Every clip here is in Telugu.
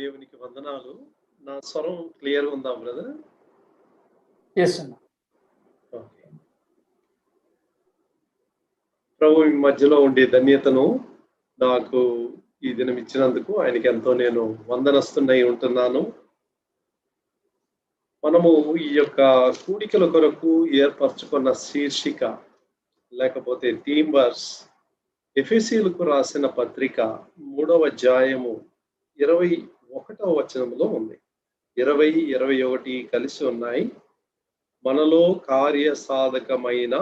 దేవునికి వందనాలు. నా స్వరం క్లియర్‌గా ఉందా బ్రదర్? యెస్ అన్న. ఓకే. ప్రభు ఈ మధ్యలో ఉండే ధన్యతను నాకు ఈ దినం ఇచ్చినందుకు ఆయనకి ఎంతో నేను వందనస్తున్నై ఉంటున్నాను. మనము ఈ యొక్క కూడికల కొరకు ఏర్పరచుకున్న శీర్షిక లేకపోతే థీమ్ వర్స్ ఎఫెసీయులకు రాసిన పత్రిక 3వ అధ్యాయము 21వ వచనంలో ఉంది. 20, 21 కలిసి ఉన్నాయి. మనలో కార్యసాధకమైన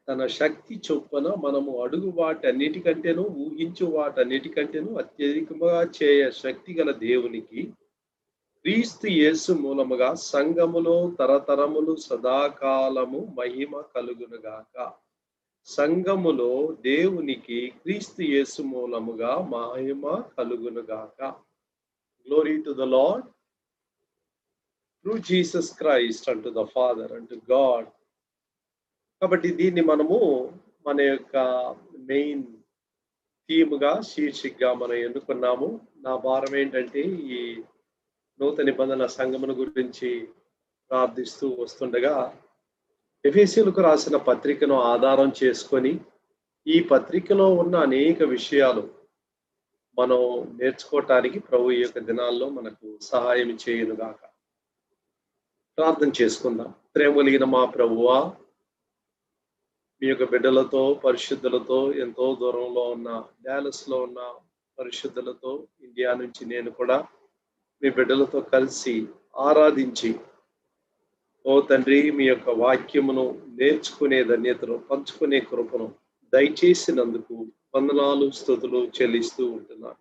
తన శక్తి చొప్పున మనము అడుగు వాటన్నిటికంటేను ఊహించు వాటన్నిటికంటేను అత్యధికంగా చేయ శక్తి గల దేవునికి క్రీస్తు యేసు మూలముగా సంఘములో తరతరములు సదాకాలము మహిమ కలుగునుగాక. సంఘములో దేవునికి క్రీస్తు యేసు మూలముగా మహిమ కలుగునుగాక. Glory to the lord through Jesus Christ unto the Father, unto God. కాబట్టి దీన్ని మనము మన యొక్క మెయిన్ థీమ్గా శీర్షికగా మనం ఎన్నుకున్నాము. నా భారం ఏంటంటే ఈ నూతన నిబంధన సంఘమును గురించి ప్రార్థిస్తూ వస్తుండగా ఎఫెసీయులకు రాసిన పత్రికను ఆధారం చేసుకొని ఈ పత్రికలో ఉన్న అనేక విషయాలు మనం నేర్చుకోవటానికి ప్రభు ఈ యొక్క దినాల్లో మనకు సహాయం చేయునుగాక. ప్రార్థన చేసుకుందాం. ప్రేమ కలిగిన మా ప్రభువా, మీ యొక్క బిడ్డలతో పరిశుద్ధులతో ఎంతో దూరంలో ఉన్న డాలస్లో ఉన్న పరిశుద్ధులతో ఇండియా నుంచి నేను కూడా మీ బిడ్డలతో కలిసి ఆరాధించి ఓ తండ్రి మీ యొక్క వాక్యమును నేర్చుకునే ధన్యతను పంచుకునే కృపను దయచేసినందుకు వందనాలు స్తుతులు చెల్లిస్తూ ఉంటున్నాను.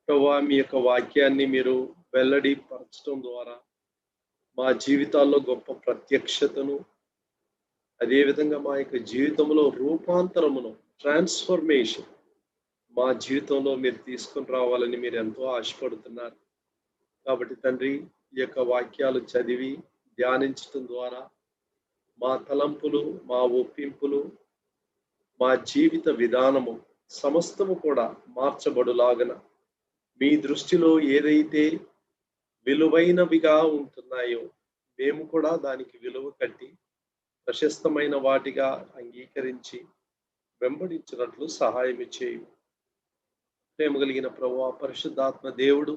ప్రభువా, మీ యొక్క వాక్యాన్ని మీరు వెల్లడి పరచడం ద్వారా మా జీవితాల్లో గొప్ప ప్రత్యక్షతను అదేవిధంగా మా యొక్క జీవితంలో రూపాంతరమును ట్రాన్స్ఫర్మేషన్ మా జీవితంలో మీరు తీసుకుని రావాలని మీరు ఎంతో ఆశపడుతున్నారు. కాబట్టి తండ్రి, ఈ యొక్క వాక్యాలు చదివి ధ్యానించటం ద్వారా మా తలంపులు, మా ఒప్పింపులు, మా జీవిత విధానము సమస్తము కూడా మార్చబడులాగన మీ దృష్టిలో ఏదైతే విలువైనవిగా ఉంటున్నాయో మేము కూడా దానికి విలువ కట్టి ప్రశస్తమైన వాటిగా అంగీకరించి వెంబడించినట్లు సహాయం చేయు. ప్రేమ కలిగిన ప్రభువా, పరిశుద్ధాత్మ దేవుడు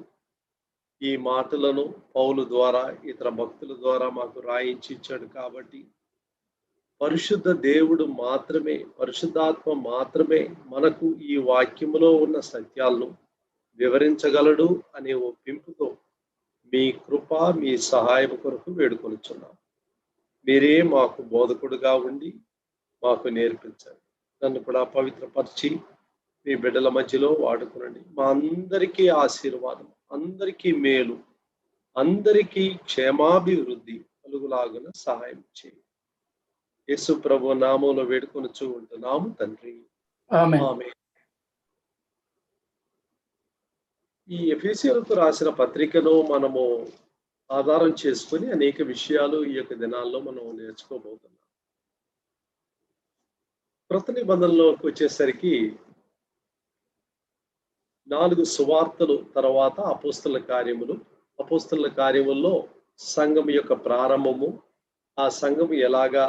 ఈ మాటలను పౌలు ద్వారా ఇతర భక్తుల ద్వారా మాకు రాయించి ఇచ్చాడు. కాబట్టి పరిశుద్ధ దేవుడు మాత్రమే, పరిశుద్ధాత్మ మాత్రమే మనకు ఈ వాక్యములో ఉన్న సత్యాలను వివరించగలడు అనే ఒప్పింపుతో మీ కృప, మీ సహాయం కొరకు వేడుకొనుచున్నాం. మీరే మాకు బోధకుడుగా ఉండి మాకు నేర్పించండి. నన్ను కూడా పవిత్రపరిచి మీ బిడ్డల మధ్యలో వాడుకునండి. మా అందరికీ ఆశీర్వాదం, అందరికీ మేలు, అందరికీ క్షేమాభివృద్ధి కలుగులాగున సహాయం చేయండి. యేసు ప్రభు నామంలో వేడుకొనుచూ ఉంటున్నాము తండ్రి, ఆమేన్. ఈ ఎఫెసీయులకు రాసిన పత్రికను మనము ఆధారం చేసుకొని అనేక విషయాలు ఈ యొక్క దినాల్లో మనం నేర్చుకోబోతున్నాం. క్రొత్త నిబంధనలోకి వచ్చేసరికి 4 సువార్తలు తర్వాత అపోస్తల కార్యములు. అపోస్తల కార్యముల్లో సంఘం యొక్క ప్రారంభము, ఆ సంఘం ఎలాగా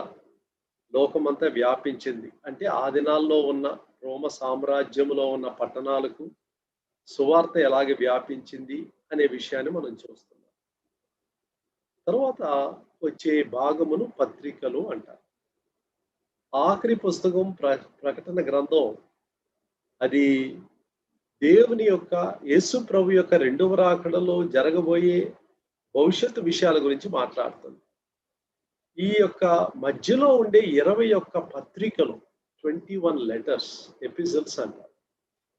లోకమంతా వ్యాపించింది అంటే ఆ దినాల్లో ఉన్న రోమ సామ్రాజ్యంలో ఉన్న పట్టణాలకు సువార్త ఎలాగ వ్యాపించింది అనే విషయాన్ని మనం చూస్తున్నాం. తర్వాత వచ్చే భాగమును పత్రికలు అంటారు. ఆఖరి పుస్తకం ప్రకటన గ్రంథం, అది దేవుని యొక్క యేసు ప్రభు యొక్క రెండవ రాకడలో జరగబోయే భవిష్యత్తు విషయాల గురించి మాట్లాడుతుంది. ఈ యొక్క మధ్యలో ఉండే 21 పత్రికలు 21 లెటర్స్, ఎపిసోడ్స్ అంటారు.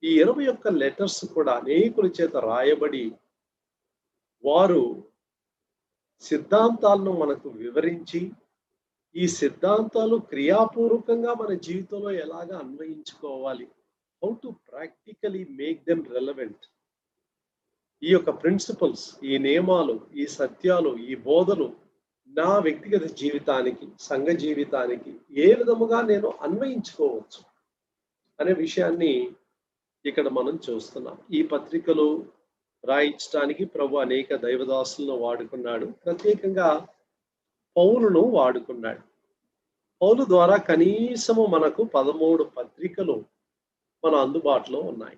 ఈ 21 లెటర్స్ కూడా అనేకుల చేత రాయబడి వారు సిద్ధాంతాలను మనకు వివరించి ఈ సిద్ధాంతాలు క్రియాపూర్వకంగా మన జీవితంలో ఎలాగ అన్వయించుకోవాలి, how to practically make them relevant. ఈ యొక్క ప్రిన్సిపల్స్, ఈ నియమాలు, ఈ సత్యాలు, ఈ బోధలు నా వ్యక్తిగత జీవితానికి, సంఘ జీవితానికి ఏ విధముగా నేను అన్వయించుకోవచ్చు అనే విషయాన్ని ఇక్కడ మనం చూస్తున్నాం. ఈ పత్రికలు రాయించడానికి ప్రభు అనేక దైవదాసులను వాడుకున్నాడు. ప్రత్యేకంగా పౌలును వాడుకున్నాడు. పౌలు ద్వారా కనీసము మనకు 13 పత్రికలు మన అందుబాటులో ఉన్నాయి.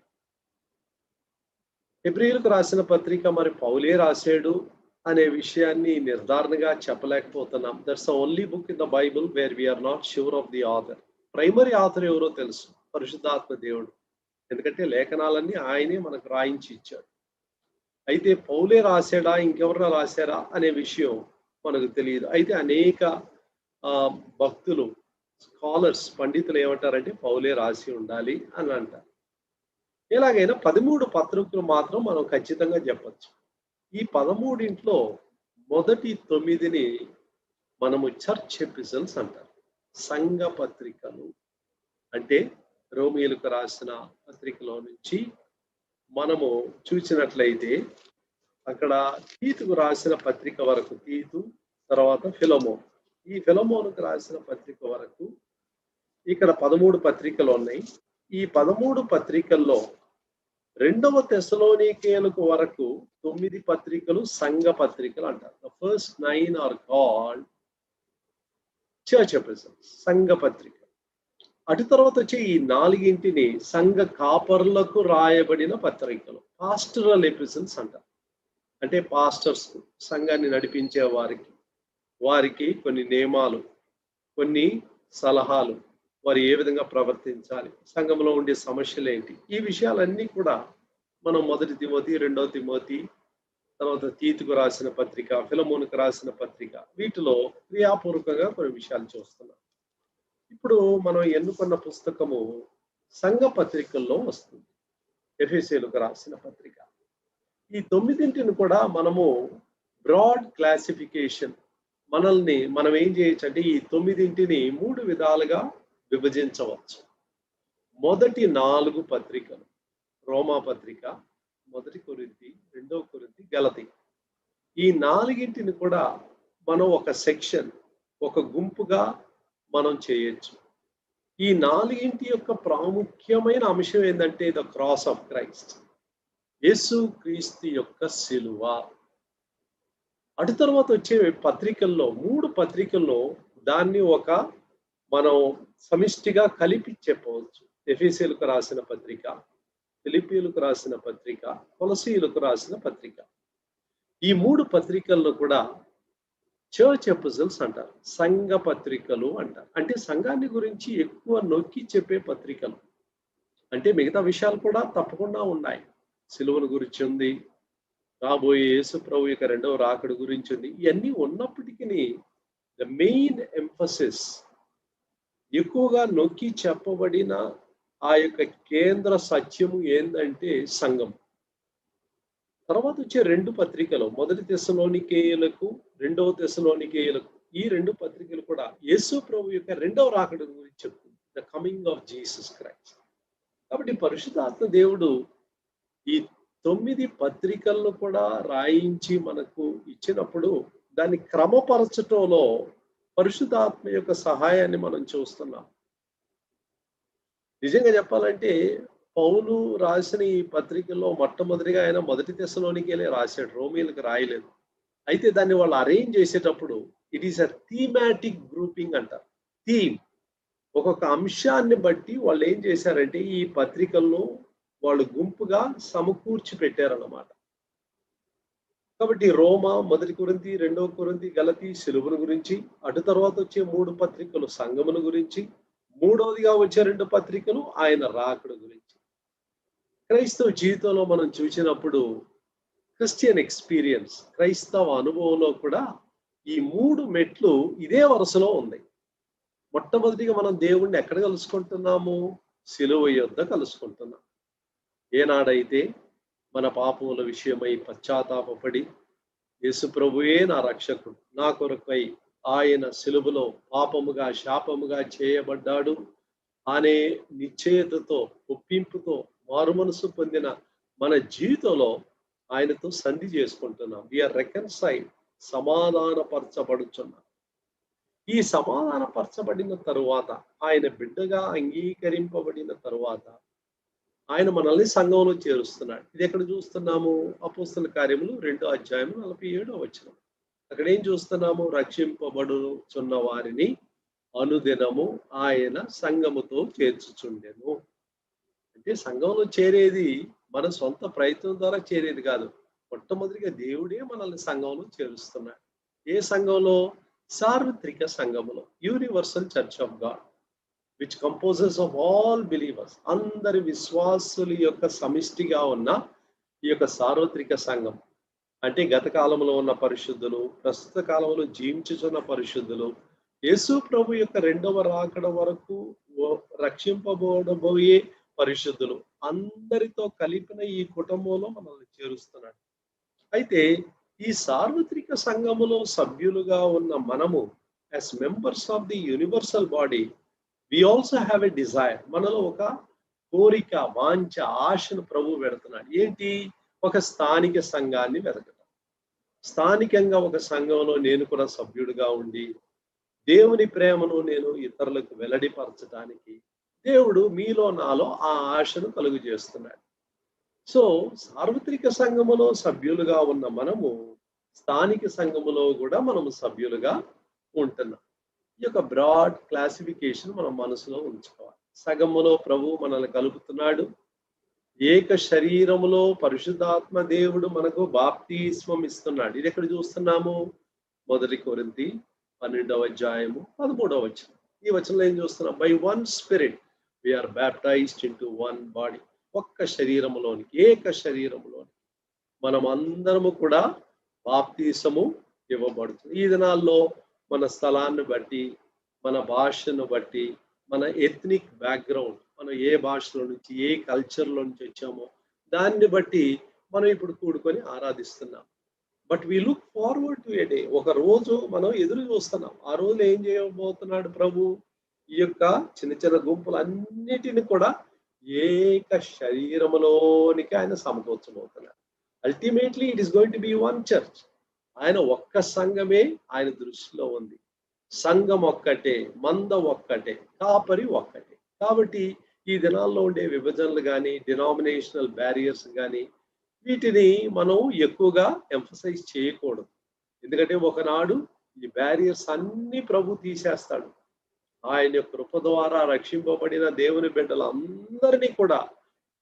హెబ్రీయులకు రాసిన పత్రిక మరి పౌలే రాశాడు అనే విషయాన్ని నిర్ధారణగా చెప్పలేకపోతున్నాం. That's the only book in the Bible where we are not sure of the author. Primary author ఎవరో తెలుసు, పరిశుద్ధాత్మ దేవుడు. ఎందుకంటే లేఖనాలన్నీ ఆయనే మనకు రాయించి ఇచ్చాడు. అయితే పౌలే రాశాడా, ఇంకెవరైనా రాశారా అనే విషయం మనకు తెలియదు. అయితే అనేక భక్తులు, స్కాలర్స్, పండితులు ఏమంటారంటే పౌలే రాసి ఉండాలి అని అంటారు. ఎలాగైనా 13 పత్రికలు మాత్రం మనం ఖచ్చితంగా చెప్పచ్చు. ఈ 13 మొదటి 9ని మనము చర్చ్ ఎపిసల్స్ అంటారు, సంఘ పత్రికలు. అంటే రోమియోలకు రాసిన పత్రికలో నుంచి మనము చూసినట్లయితే అక్కడ తీతుకు రాసిన పత్రిక వరకు, తీతు తర్వాత ఫిలమోన్, ఈ ఫిలమోనుకు రాసిన పత్రిక వరకు ఇక్కడ 13 పత్రికలు ఉన్నాయి. ఈ 13 పత్రికల్లో 2వ తెస్సలోనికేయులకు వరకు 9 పత్రికలు సంఘ పత్రికలు అంటారు. The first 9 are called church epistles, సంఘ పత్రిక. అటు తర్వాత వచ్చి ఈ 4 సంఘ కాపర్లకు రాయబడిన పత్రికలు, పాస్టరల్ ఎపిసల్స్ అంటారు. అంటే పాస్టర్స్, సంఘాన్ని నడిపించే వారికి కొన్ని నియమాలు, కొన్ని సలహాలు, వారు ఏ విధంగా ప్రవర్తించాలి, సంఘంలో ఉండే సమస్యలు ఏంటి, ఈ విషయాలన్నీ కూడా మనం 1 తిమోతి, 2 తిమోతి, తర్వాత తీతుకు రాసిన పత్రిక, ఫిలమోనుకు రాసిన పత్రిక, వీటిలో క్రియాపూర్వకంగా కొన్ని విషయాలు చూస్తున్నాం. ఇప్పుడు మనం ఎన్నుకున్న పుస్తకము సంఘ పత్రికల్లో వస్తుంది, ఎఫెసీయులకు రాసిన పత్రిక. ఈ 9 కూడా మనము బ్రాడ్ క్లాసిఫికేషన్, మనం ఏం చేయొచ్చు అంటే ఈ 9 3 విధాలుగా విభజించవచ్చు. మొదటి 4 పత్రికలు, రోమా పత్రిక, 1 కొరింథీ, 2 కొరింథీ, గలతీ, ఈ 4 కూడా మనం ఒక సెక్షన్, ఒక గుంపుగా మనం చేయొచ్చు. ఈ 4 యొక్క ప్రాముఖ్యమైన అంశం ఏంటంటే ద క్రాస్ ఆఫ్ క్రైస్ట్, యేసు క్రీస్తు యొక్క శిలువ. అటు తర్వాత వచ్చే పత్రికల్లో 3 పత్రికల్లో దాన్ని మనం సమిష్టిగా కలిపి చెప్పవచ్చు. ఎఫెసీయులకు రాసిన పత్రిక, ఫిలిప్పీయులకు రాసిన పత్రిక, కొలసీయులకు రాసిన పత్రిక. ఈ 3 పత్రికల్లో కూడా చర్చ్ ఎపిసల్స్ అంటారు, సంఘ పత్రికలు అంటారు. అంటే సంఘాన్ని గురించి ఎక్కువ నొక్కి చెప్పే పత్రికలు. అంటే మిగతా విషయాలు కూడా తప్పకుండా ఉన్నాయి. సిలువను గురించి ఉంది, రాబోయే యేసు ప్రభు యొక్క 2వ రాకడ గురించి ఉంది. ఇవన్నీ ఉన్నప్పటికీ ద మెయిన్ ఎంఫసిస్, ఎక్కువగా నొక్కి చెప్పబడిన ఆ యొక్క కేంద్ర సత్యము ఏంటంటే సంఘం. తర్వాత వచ్చే 2 పత్రికలు, 1 తెస్సలోనికేయులకు, 2వ తెస్సలోనికేయులకు, ఈ 2 పత్రికలు కూడా యేసు ప్రభు యొక్క 2వ రాకడ గురించి చెప్తుంది, the coming of Jesus Christ. కాబట్టి పరిశుద్ధాత్మ దేవుడు ఈ 9 పత్రికలను కూడా రాయించి మనకు ఇచ్చినప్పుడు దాన్ని క్రమపరచటంలో పరిశుద్ధాత్మ యొక్క సహాయాన్ని మనం చూస్తున్నాం. నిజంగా చెప్పాలంటే పౌలు రాసిన ఈ పత్రికల్లో మొట్టమొదటిగా ఆయన 1 తెస్సలోనికేయులే రాశాడు, రోమియోలకు రాయలేదు. అయితే దాన్ని వాళ్ళు అరేంజ్ చేసేటప్పుడు it is a thematic grouping అంటారు. థీమ్, ఒక్కొక్క అంశాన్ని బట్టి వాళ్ళు ఏం చేశారంటే ఈ పత్రికలను వాళ్ళు గుంపుగా సమకూర్చి పెట్టారన్నమాట. కాబట్టి రోమా, 1 కొరింథీ, 2 కొరింథీ, గలతీ సిలువను గురించి, అటు తర్వాత వచ్చే 3 పత్రికలు సంఘమును గురించి, 3వదిగా వచ్చే 2 పత్రికలు ఆయన రాకడ గురించి. క్రైస్తవ జీవితంలో మనం చూసినప్పుడు క్రిస్టియన్ ఎక్స్పీరియన్స్, క్రైస్తవ అనుభవంలో కూడా ఈ 3 మెట్లు ఇదే వరుసలో ఉంది. మొట్టమొదటిగా మనం దేవుణ్ణి ఎక్కడ కలుసుకుంటున్నాము? సిలువ యొద్ద కలుసుకుంటున్నాం. ఏనాడైతే మన పాపముల విషయమై పశ్చాత్తాపపడి యేసు ప్రభువే నా రక్షకుడు, నా కొరకై ఆయన సిలువలో పాపముగా శాపముగా చేయబడ్డాడు అనే నిశ్చయతతో, ఒప్పింపుతో మారుమనసు పొందిన మన జీవితంలో ఆయనతో సంధి చేసుకుంటున్నాం. వీఆర్ రెకన్సైల్డ్, సమాధానపరచబడుచున్నాం. ఈ సమాధానపరచబడిన తరువాత, ఆయన బిడ్డగా అంగీకరింపబడిన తరువాత ఆయన మనల్ని సంఘంలో చేరుస్తున్నాడు. ఇది ఎక్కడ చూస్తున్నాము? అపోస్తల కార్యములు 2వ అధ్యాయం 47వ వచనం. అక్కడ ఏం చూస్తున్నాము? రక్షింపబడుచున్న వారిని అనుదినము ఆయన సంఘముతో చేర్చుచుండెను. అంటే సంఘంలో చేరేది మన సొంత ప్రయత్నం ద్వారా చేరేది కాదు. మొట్టమొదటిగా దేవుడే మనల్ని సంఘంలో చేరుస్తున్నాడు. ఏ సంఘంలో? సార్వత్రిక సంఘములో, universal church of God, which composes of all believers. అందరి విశ్వాసుల యొక్క సమిష్టిగా ఉన్న ఈ యొక్క సార్వత్రిక సంఘం అంటే గత కాలంలో ఉన్న పరిశుద్ధులు, ప్రస్తుత కాలంలో జీవించుచున్న పరిశుద్ధులు, యేసు ప్రభు యొక్క రెండవ రాకడ వరకు రక్షింపబోయే పరిశుద్ధులు అందరితో కలిపిన ఈ కుటుంబంలో మనల్ని చేరుస్తున్నాడు. అయితే ఈ సార్వత్రిక సంఘములో సభ్యులుగా ఉన్న మనము as members of the universal body we also have a desire. మనలో ఒక కోరిక, వాంఛ, ఆశను ప్రభు పెడుతున్నాడు. ఏంటి? ఒక స్థానిక సంఘాన్ని వెతకడం. స్థానికంగా ఒక సంఘంలో నేను కూడా సభ్యుడిగా ఉండి దేవుని ప్రేమను నేను ఇతరులకు వెల్లడిపరచడానికి దేవుడు మీలో నాలో ఆ ఆశను కలుగు చేస్తున్నాడు. సో సార్వత్రిక సంఘములో సభ్యులుగా ఉన్న మనము స్థానిక సంఘములో కూడా మనము సభ్యులుగా ఉంటున్నాం. ఈ యొక్క బ్రాడ్ క్లాసిఫికేషన్ మనం మనసులో ఉంచుకోవాలి. సగములో ప్రభు మనల్ని కలుపుతున్నాడు. ఏక శరీరములో పరిశుద్ధాత్మ దేవుడు మనకు బాప్తిస్మం ఇస్తున్నాడు. ఇది ఎక్కడ చూస్తున్నాము? 1 కొరింథీ 12వ అధ్యాయము 13వ వచనం. ఈ వచనంలో ఏం చూస్తున్నాం? By one spirit we are baptized into one body. ఒక్క శరీరములోనికి, ఏక శరీరములోనికి మనం అందరము కూడా బాప్తిసము ఇవ్వబడుతుంది. ఈ దినాల్లో మన స్థలాన్ని బట్టి, మన భాషను బట్టి, మన ఎథ్నిక్ బ్యాక్గ్రౌండ్, మనం ఏ భాషలో నుంచి, ఏ కల్చర్లో నుంచి వచ్చామో దాన్ని బట్టి మనం ఇప్పుడు కూడుకొని ఆరాధిస్తున్నాం. But we look forward to a day. ఒక రోజు మనం ఎదురు చూస్తున్నాం. ఆ రోజు ఏం చేయబోతున్నాడు ప్రభు? ఈ యొక్క చిన్న చిన్న గుంపులన్నిటిని కూడా ఏక శరీరములోనికి ఆయన సమకూర్చబోతున్నాడు. Ultimately it is going to be one church. ఆయన ఒక్క సంఘమే ఆయన దృష్టిలో ఉంది. సంఘం ఒక్కటే, మంద ఒక్కటే, కాపరి ఒక్కటే. కాబట్టి ఈ దినాల్లో ఉండే విభజనలు కానీ, డినామినేషనల్ బ్యారియర్స్ కానీ, వీటిని మనం ఎక్కువగా ఎంఫసైజ్ చేయకూడదు. ఎందుకంటే ఒకనాడు ఈ బ్యారియర్స్ అన్ని ప్రభు తీసేస్తాడు. ఆయన కృప ద్వారా రక్షింపబడిన దేవుని బిడ్డలందరినీ కూడా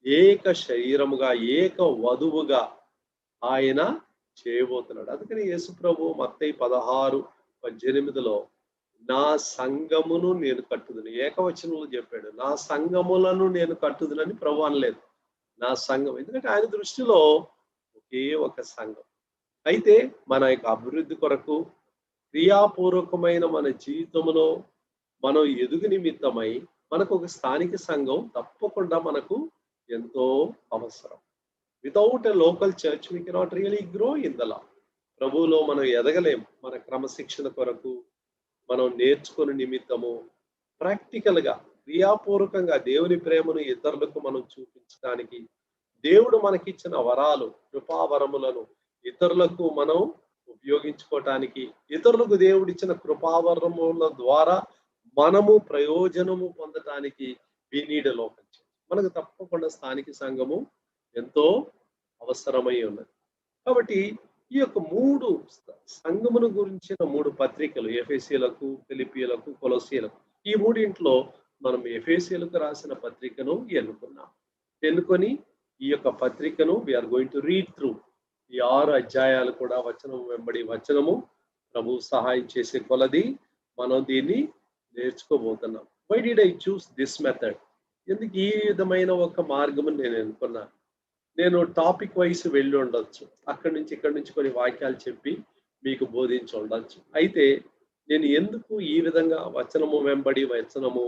ఏక శరీరముగా, ఏక వధువుగా ఆయన చేయబోతున్నాడు. అందుకని యేసు ప్రభు మత్తయి 16:18 నా సంఘమును నేను కట్టుదును, ఏకవచనంలో చెప్పాడు. నా సంఘములను నేను కట్టుదునని ప్రభు అనలేదు. నా సంఘం, ఎందుకంటే ఆయన దృష్టిలో ఒకే ఒక సంఘం. అయితే మన యొక్క అభివృద్ధి కొరకు క్రియాపూర్వకమైన మన జీవితంలో మనం ఎదుగు నిమిత్తమై మనకు ఒక స్థానిక సంఘం తప్పకుండా మనకు ఎంతో అవసరం. Without a local church we cannot really grow in the law. ప్రభువులో మనం ఎదగలేము. మన క్రమశిక్షణ కొరకు మనం నేర్చుకునే నిమిత్తము ప్రాక్టికల్గా, క్రియాపూర్వకంగా దేవుని ప్రేమను ఇతరులకు మనం చూపించడానికి, దేవుడు మనకిచ్చిన వరాలు, కృపావరములను ఇతరులకు మనం ఉపయోగించుకోవటానికి, ఇతరులకు దేవుడిచ్చిన కృపావరముల ద్వారా మనము ప్రయోజనము పొందటానికి we need a local church. మనకు తప్పకుండా స్థానిక సంఘము ఎంతో అవసరమై ఉన్నది. కాబట్టి ఈ యొక్క 3 సంఘమును గురించిన 3 పత్రికలు, ఎఫెసీయులకు, ఫిలిప్పీయులకు, కొలొస్సీయులకు, ఈ మూడింట్లో మనం ఎఫెసీయులకు రాసిన పత్రికను ఎన్నుకొని ఈ యొక్క పత్రికను we are going to read through. ఈ 6 అధ్యాయాలు కూడా వచనం వెంబడి వచనము ప్రభు సహాయం చేసే కొలది మనం దీన్ని నేర్చుకోబోతున్నాం. Why did I choose this method? ఎందుకు ఈ విధమైన ఒక మార్గము నేను ఎన్నుకున్నాను? నేను టాపిక్ వైస్ వెళ్ళి ఉండొచ్చు, అక్కడి నుంచి ఇక్కడి నుంచి కొన్ని వాక్యాలు చెప్పి మీకు బోధించి ఉండొచ్చు. అయితే నేను ఎందుకు ఈ విధంగా వచనము వెంబడి వచనము,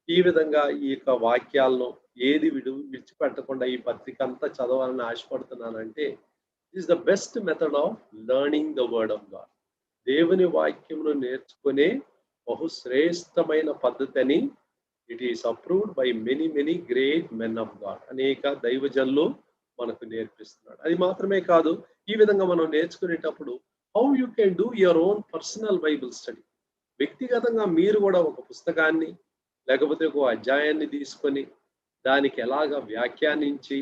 ఈ విధంగా ఈ యొక్క వాక్యాలను ఏది విడిచిపెట్టకుండా ఈ పత్రిక అంతా చదవాలని ఆశపడుతున్నానంటే, is the best method of learning the word of God. దేవుని వాక్యమును నేర్చుకునే బహుశ్రేష్టమైన పద్ధతి అని it is approved by many great men of God. అనేక దైవజనులు మనకు నేర్పిస్తున్నాడు. అది మాత్రమే కాదు, ఈ విధంగా మనం నేర్చుకునేటప్పుడు how you can do your own personal Bible study. వ్యక్తిగతంగా మీరు కూడా ఒక పుస్తకాన్ని లేకపోతే ఒక అధ్యాయాన్ని తీసుకొని దానికి ఎలాగ వ్యాఖ్యానించి,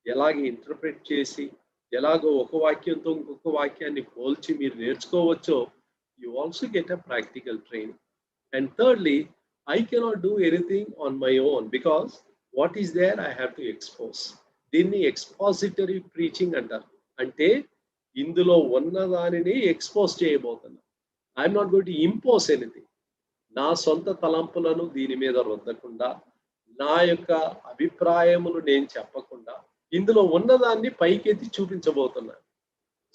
ఎలాగ ఇంటర్ప్రిట్ చేసి, ఎలాగో ఒక వాక్యంతో ఇంకొక వాక్యాన్ని పోల్చి మీరు నేర్చుకోవచ్చో, you also get a practical training. And thirdly, I cannot do anything on my own because what is there I have to expose. దీన్ని ఎక్స్పాజిటరీ ప్రీచింగ్ అంటారు. అంటే ఇందులో ఉన్న దానిని ఎక్స్పోజ్ చేయబోతున్నా. I'm not going to impose anything. నా సొంత తలంపులను దీని మీద రుద్దకుండా, నా యొక్క అభిప్రాయములు నేను చెప్పకుండా, ఇందులో ఉన్నదాన్ని పైకెత్తి చూపించబోతున్నాను.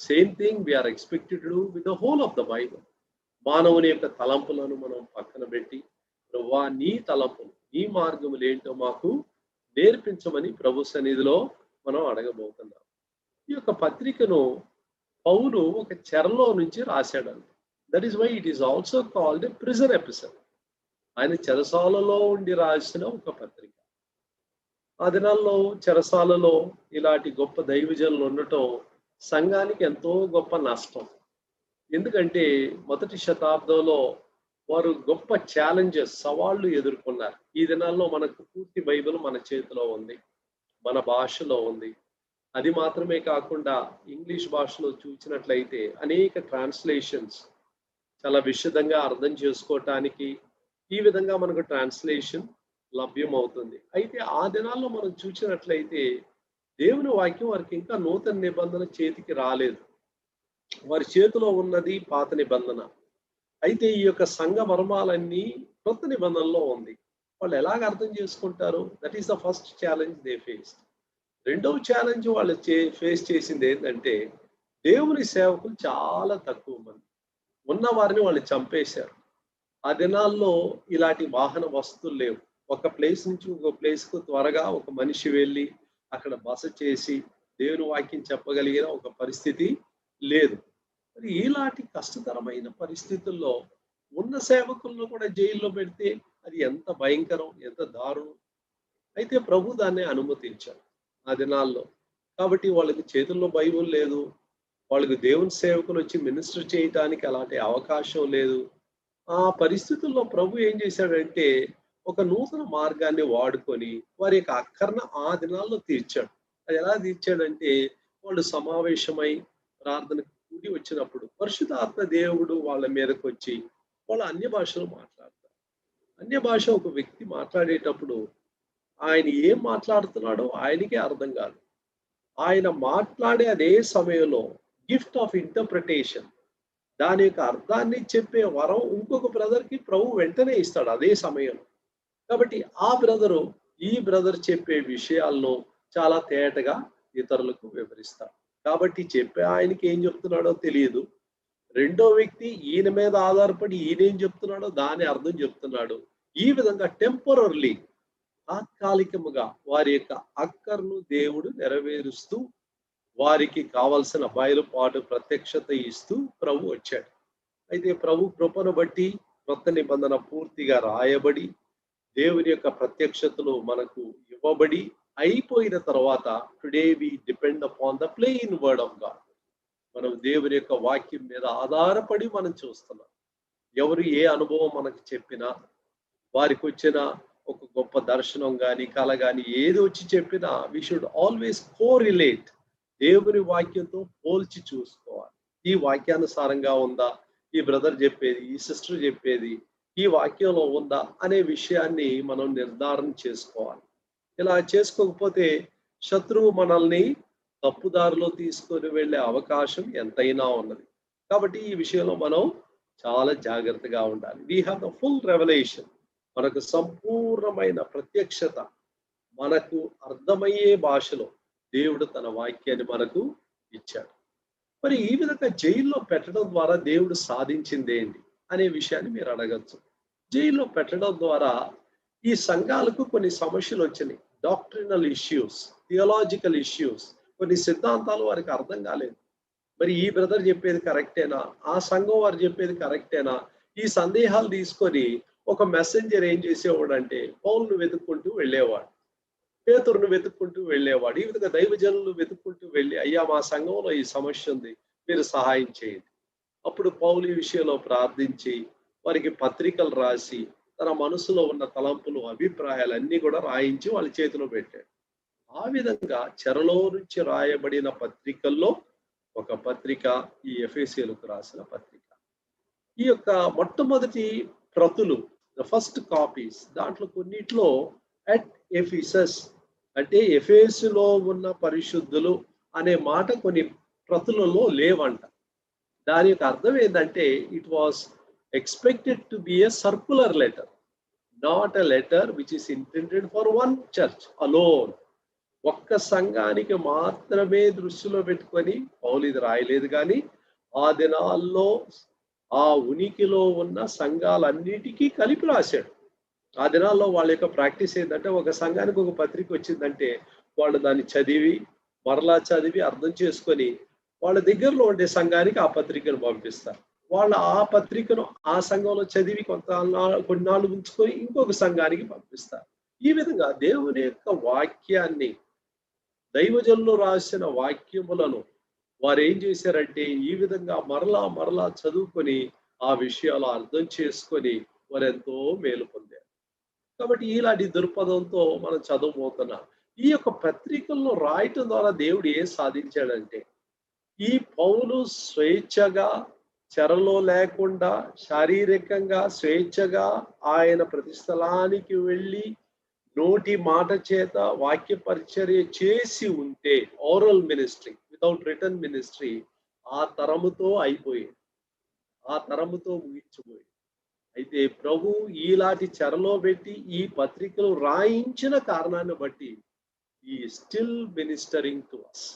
Same thing we are expected to do with the whole of the Bible. మానవుని యొక్క తలంపులను మనం పక్కన పెట్టి, ప్రభువా నీ తలంపులు, నీ మార్గములు ఏంటో మాకు నేర్పించమని ప్రభు సన్నిధిలో మనం అడగబోతున్నాం. ఈ యొక్క పత్రికను పౌలు ఒక చెరలో నుంచి రాశాడంట. That is why it is also called a prison episode. ఆయన చెరసాలలో ఉండి రాసిన ఒక పత్రిక. ఆ దినాల్లో చెరసాలలో ఇలాంటి గొప్ప దైవజనులు ఉండటం సంఘానికి ఎంతో గొప్ప నష్టం. ఎందుకంటే మొదటి శతాబ్దంలో వారు గొప్ప ఛాలెంజెస్, సవాళ్లు ఎదుర్కొన్నారు. ఈ దినాల్లో మనకు పూర్తి బైబిల్ మన చేతిలో ఉంది, మన భాషలో ఉంది. అది మాత్రమే కాకుండా ఇంగ్లీష్ భాషలో చూసినట్లయితే అనేక ట్రాన్స్లేషన్స్ చాలా విశదంగా అర్థం చేసుకోవటానికి ఈ విధంగా మనకు ట్రాన్స్లేషన్ లభ్యం అవుతుంది. అయితే ఆ దినాల్లో మనం చూసినట్లయితే దేవుని వాక్యం వారికి ఇంకా నూతన నిబంధన చేతికి రాలేదు. వారి చేతిలో ఉన్నది పాత నిబంధన. అయితే ఈ యొక్క సంఘ మర్మాలన్నీ కొత్త నిబంధనలో ఉంది. వాళ్ళు ఎలాగ అర్థం చేసుకుంటారు? That is the first challenge they face. రెండవ ఛాలెంజ్ వాళ్ళు ఫేస్ చేసింది ఏంటంటే, దేవుని సేవకులు చాలా తక్కువ మంది, ఉన్న వారిని వాళ్ళు చంపేశారు. ఆ దినాల్లో ఇలాంటి వాహన వస్తువులు లేవు. ఒక ప్లేస్ నుంచి ఇంకో ప్లేస్కు త్వరగా ఒక మనిషి వెళ్ళి అక్కడ బస చేసి దేవుని వాక్యం చెప్పగలిగిన ఒక పరిస్థితి లేదు. మరి ఇలాంటి కష్టతరమైన పరిస్థితుల్లో ఉన్న సేవకులను కూడా జైల్లో పెడితే అది ఎంత భయంకరం, ఎంత దారుణం. అయితే ప్రభు దాన్ని అనుమతించారు ఆ దినాల్లో. కాబట్టి వాళ్ళకి చేతుల్లో బైబుల్ లేదు, వాళ్ళకి దేవుని సేవకులు వచ్చి మినిస్టర్ చేయటానికి అలాంటి అవకాశం లేదు. ఆ పరిస్థితుల్లో ప్రభు ఏం చేశాడంటే ఒక నూతన మార్గాన్ని వాడుకొని వారి యొక్క అక్కరను ఆ దినాల్లో తీర్చాడు. అది ఎలా తీర్చాడంటే, వాళ్ళు సమావేశమై ప్రార్థనకు కూడి వచ్చినప్పుడు పరిశుద్ధాత్మ దేవుడు వాళ్ళ మీదకి వచ్చి వాళ్ళు అన్య భాషలు మాట్లాడతారు. అన్య భాష ఒక వ్యక్తి మాట్లాడేటప్పుడు ఆయన ఏం మాట్లాడుతున్నాడో ఆయనకే అర్థం కాదు. ఆయన మాట్లాడే అదే సమయంలో గిఫ్ట్ ఆఫ్ ఇంటర్ప్రిటేషన్, దాని యొక్క అర్థాన్ని చెప్పే వరం ఇంకొక బ్రదర్కి ప్రభు వెంటనే ఇస్తాడు అదే సమయంలో. కాబట్టి ఆ బ్రదరు ఈ బ్రదర్ చెప్పే విషయాలను చాలా తేటగా ఇతరులకు వివరిస్తాడు. కాబట్టి చెప్పే ఆయనకి ఏం చెప్తున్నాడో తెలియదు, రెండో వ్యక్తి ఈయన మీద ఆధారపడి ఈయనేం చెప్తున్నాడో దాని అర్థం చెప్తున్నాడు. ఈ విధంగా టెంపరర్లీ, తాత్కాలికముగా వారి యొక్క అక్కర్ను దేవుడు నెరవేరుస్తూ వారికి కావలసిన బయలుపాటు ప్రత్యక్షత ఇస్తూ ప్రభు వచ్చాడు. అయితే ప్రభు కృపను బట్టి కొత్త నిబంధన పూర్తిగా రాయబడి దేవుని యొక్క ప్రత్యక్షతలు మనకు ఇవ్వబడి అయిపోయిన తర్వాత today we depend upon the plain word of God. మనం దేవుని యొక్క వాక్యం మీద ఆధారపడి మనం చూస్తున్నాం. ఎవరు ఏ అనుభవం మనకు చెప్పినా, వారికి వచ్చిన ఒక గొప్ప దర్శనం కానీ కళ కానీ ఏది వచ్చి చెప్పినా వి షుడ్ ఆల్వేస్ కోరిలేట్, దేవుని వాక్యంతో పోల్చి చూసుకోవాలి. ఈ వాక్యానుసారంగా ఉందా, ఈ బ్రదర్ చెప్పేది, ఈ సిస్టర్ చెప్పేది ఈ వాక్యంలో ఉందా అనే విషయాన్ని మనం నిర్ధారణ చేసుకోవాలి. ఇలా చేసుకోకపోతే శత్రువు మనల్ని తప్పుదారిలో తీసుకొని వెళ్ళే అవకాశం ఎంతైనా ఉన్నది. కాబట్టి ఈ విషయంలో మనం చాలా జాగ్రత్తగా ఉండాలి. We have the full revolution, మనకు సంపూర్ణమైన ప్రత్యక్షత, మనకు అర్థమయ్యే భాషలో దేవుడు తన వాక్యాన్ని మనకు ఇచ్చాడు. మరి ఈ విధంగా జైల్లో పెట్టడం ద్వారా దేవుడు సాధించింది ఏంటి అనే విషయాన్ని మీరు అడగచ్చు. జైల్లో పెట్టడం ద్వారా ఈ సంఘాలకు కొన్ని సమస్యలు వచ్చినాయి. డాక్ట్రినల్ ఇష్యూస్, థియాలజికల్ ఇష్యూస్, కొన్ని సిద్ధాంతాలు వారికి అర్థం కాలేదు. మరి ఈ బ్రదర్ చెప్పేది కరెక్టేనా, ఆ సంఘం వారు చెప్పేది కరెక్టేనా, ఈ సందేహాలు తీసుకొని ఒక మెసెంజర్ ఏం చేసేవాడు అంటే పౌలును వెతుక్కుంటూ వెళ్ళేవాడు, పేతురును వెతుక్కుంటూ వెళ్ళేవాడు. ఈ విధంగా దైవజనులు వెతుక్కుంటూ వెళ్ళి, అయ్యా మా సంఘంలో ఈ సమస్య ఉంది, మీరు సహాయం చేయండి. అప్పుడు పౌలు ఈ విషయంలో ప్రార్థించి వారికి పత్రికలు రాసి తన మనసులో ఉన్న తలంపులు, అభిప్రాయాలు అన్నీ కూడా రాయించి వాళ్ళ చేతిలో పెట్టాడు. ఆ విధంగా చెరలో నుంచి రాయబడిన పత్రికల్లో ఒక పత్రిక ఈ ఎఫెసీయులకు రాసిన పత్రిక. ఈ యొక్క మొట్టమొదటి ప్రతులు, ద ఫస్ట్ కాపీస్, దాంట్లో కొన్నిట్లో అట్ ఎఫెసస్ అంటే ఎఫెసులో ఉన్న పరిశుద్ధులు అనే మాట కొన్ని ప్రతులలో లేవంట. దాని యొక్క అర్థం ఏంటంటే it was expected to be a circular letter, not a letter which is intended for one church alone. ఒక్క సంఘానికి మాత్రమే దృష్టిలో పెట్టుకొని పౌలు ఇది రాయలేదు. కానీ ఆ దినాల్లో ఆ ఉనికిలో ఉన్న సంఘాలన్నిటికీ కలిపి రాశాడు. ఆ దినాల్లో వాళ్ళ యొక్క ప్రాక్టీస్ ఏంటంటే ఒక సంఘానికి ఒక పత్రిక వచ్చిందంటే వాళ్ళు దాన్ని చదివి మరలా చదివి అర్థం చేసుకొని వాళ్ళ దగ్గరలో ఉండే సంఘానికి ఆ పత్రికను పంపిస్తారు. వాళ్ళు ఆ పత్రికను ఆ సంఘంలో చదివి కొన్నాళ్ళు ఉంచుకొని ఇంకొక సంఘానికి పంపిస్తారు. ఈ విధంగా దేవుని యొక్క వాక్యాన్ని, దైవజనులు రాసిన వాక్యములను వారు ఏం చేశారంటే ఈ విధంగా మరలా చదువుకొని ఆ విషయాలు అర్థం చేసుకొని వారు ఎంతో మేలు పొందారు. కాబట్టి ఇలాంటి దృక్పథంతో మనం చదవబోతున్నాం. ఈ యొక్క పత్రికలను రాయటం ద్వారా దేవుడు ఏం సాధించాడంటే, ఈ పౌలు స్వేచ్ఛగా, చెరలో లేకుండా, శారీరకంగా స్వేచ్ఛగా ఆయన ప్రతి స్థలానికి వెళ్ళి నోటి మాట చేత వాక్య పరిచర్య చేసి ఉంటే, oral ministry without return ministry ఆ తరముతో అయిపోయింది, ఆ తరముతో ముగించిపోయింది. అయితే ప్రభు ఈలాంటి చెరలో పెట్టి ఈ పత్రికలు రాయించిన కారణాన్ని బట్టి ఈ స్టిల్ మినిస్టరింగ్ టు అస్.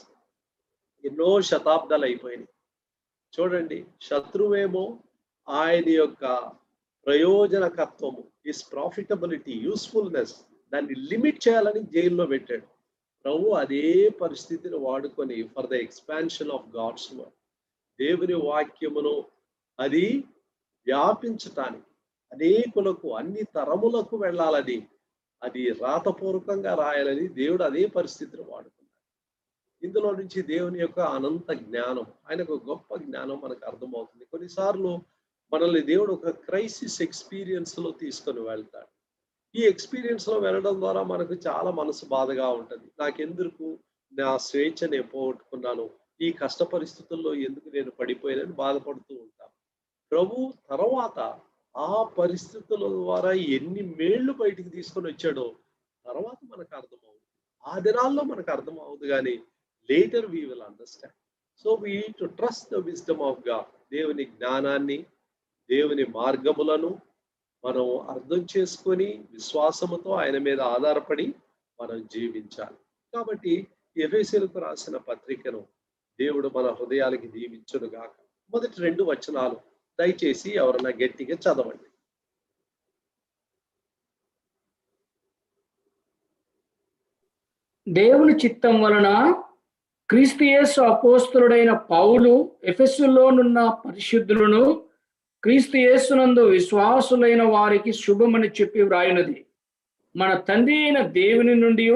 ఎన్నో శతాబ్దాలు అయిపోయినాయి. చూడండి, శత్రువేమో ఆయన యొక్క ప్రయోజనకత్వము, హిస్ ప్రాఫిటబిలిటీ, యూస్ఫుల్నెస్, దాన్ని లిమిట్ చేయాలని జైల్లో పెట్టాడు. ప్రభు అదే పరిస్థితిని వాడుకొని for the expansion of God's word, దేవుని వాక్యమును అది వ్యాపించటానికి, అనేకులకు, అన్ని తరములకు వెళ్ళాలని, అది రాతపూర్వకంగా రాయాలని దేవుడు అదే పరిస్థితిని వాడుకున్నాడు. ఇందులో నుంచి దేవుని యొక్క అనంత జ్ఞానం, ఆయనకు గొప్ప జ్ఞానం మనకు అర్థమవుతుంది. కొన్నిసార్లు మనల్ని దేవుడు ఒక క్రైసిస్ ఎక్స్పీరియన్స్ లో తీసుకొని వెళ్తాడు. ఈ ఎక్స్పీరియన్స్ లో వెళ్ళడం ద్వారా మనకు చాలా మనసు బాధగా ఉంటుంది. నాకెందుకు నా స్వేచ్ఛ నేను పోగొట్టుకున్నాను, ఈ కష్ట పరిస్థితుల్లో ఎందుకు నేను పడిపోయానని బాధపడుతూ ఉంటాను. ప్రభు తర్వాత ఆ పరిస్థితుల ద్వారా ఎన్ని మేళ్లు బయటికి తీసుకొని వచ్చాడో తర్వాత మనకు అర్థమవుతుంది. ఆ దినాల్లో మనకు అర్థం అవుతుంది, కానీ later we will understand. So we to trust the wisdom of God. దేవుని జ్ఞానాన్ని, దేవుని మార్గములను మనం అర్థం చేసుకొని విశ్వాసముతో ఆయన మీద ఆధారపడి మనం జీవించాలి. కాబట్టి ఎఫెసీయులకు రాసిన పత్రికను దేవుడు మన హృదయాలకి దీవించును గాక. మొదటి 2 వచనాలు దయచేసి ఎవరన్నా గట్టిగా చదవండి. దేవుని చిత్తం వలన క్రీస్తు యేసు అపోస్తలుడైన పౌలు ఎఫెసులోనున్న పరిశుద్ధులను క్రీస్తు యేసునందు విశ్వాసులైన వారికి శుభమని చెప్పి వ్రాయినది. మన తండ్రి అయిన దేవుని నుండి,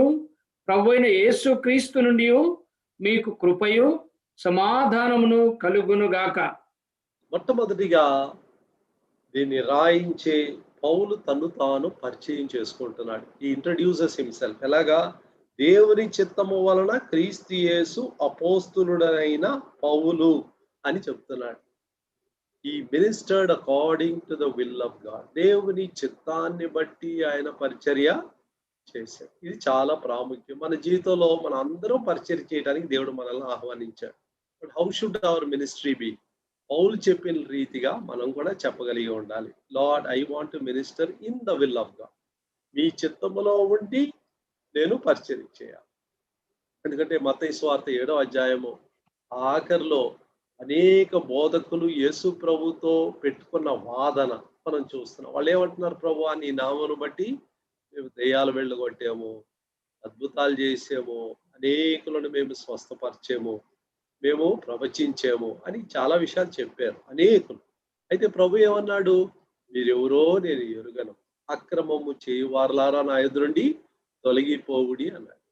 ప్రభు అయిన యేసు క్రీస్తు నుండి మీకు కృపయు సమాధానమును కలుగునుగాక. మొట్టమొదటిగా దీన్ని రాయించే పౌలు తను తాను పరిచయం చేసుకుంటున్నాడు. ఈ ఇంట్రడ్యూసెస్ హిమ్సెల్ఫ్. ఎలాగా? దేవుని చిత్తము వలన క్రీస్తు యేసు అపోస్తులుడైన పౌలు అని చెప్తున్నాడు. ఈ ministered according to the will of God. దేవుని చిత్తాన్ని బట్టి ఆయన పరిచర్య చేశాడు. ఇది చాలా ప్రాముఖ్యం. మన జీవితంలో మన అందరం పరిచర్య చేయడానికి దేవుడు మనల్ని ఆహ్వానించాడు. But how should our ministry be? Paul చెప్పిన రీతిగా మనం కూడా చెప్పగలిగి ఉండాలి. Lord, I want to minister in the will of God. మీ చిత్తములో ఉండి నేను పరిచర్య చేయాలి. ఎందుకంటే మత్తయి సువార్త 7వ అధ్యాయము ఆఖరిలో అనేక బోధకులు యేసు ప్రభుతో పెట్టుకున్న వాదన మనం చూస్తున్నాం. వాళ్ళు ఏమంటున్నారు? ప్రభువా, నీ నామమును బట్టి మేము దెయ్యాలు వెళ్ళగొట్టాము, అద్భుతాలు చేసాము, అనేకులను మేము స్వస్థపరిచాము, మేము ప్రవచించాము అని చాలా విషయాలు చెప్పారు అనేకులు. అయితే ప్రభు ఏమన్నాడు? మీరెవరో నేను ఎరుగను, అక్రమము చేయువారులారా నా ఎదురుండి తొలగిపోవుడి అన్నాడు.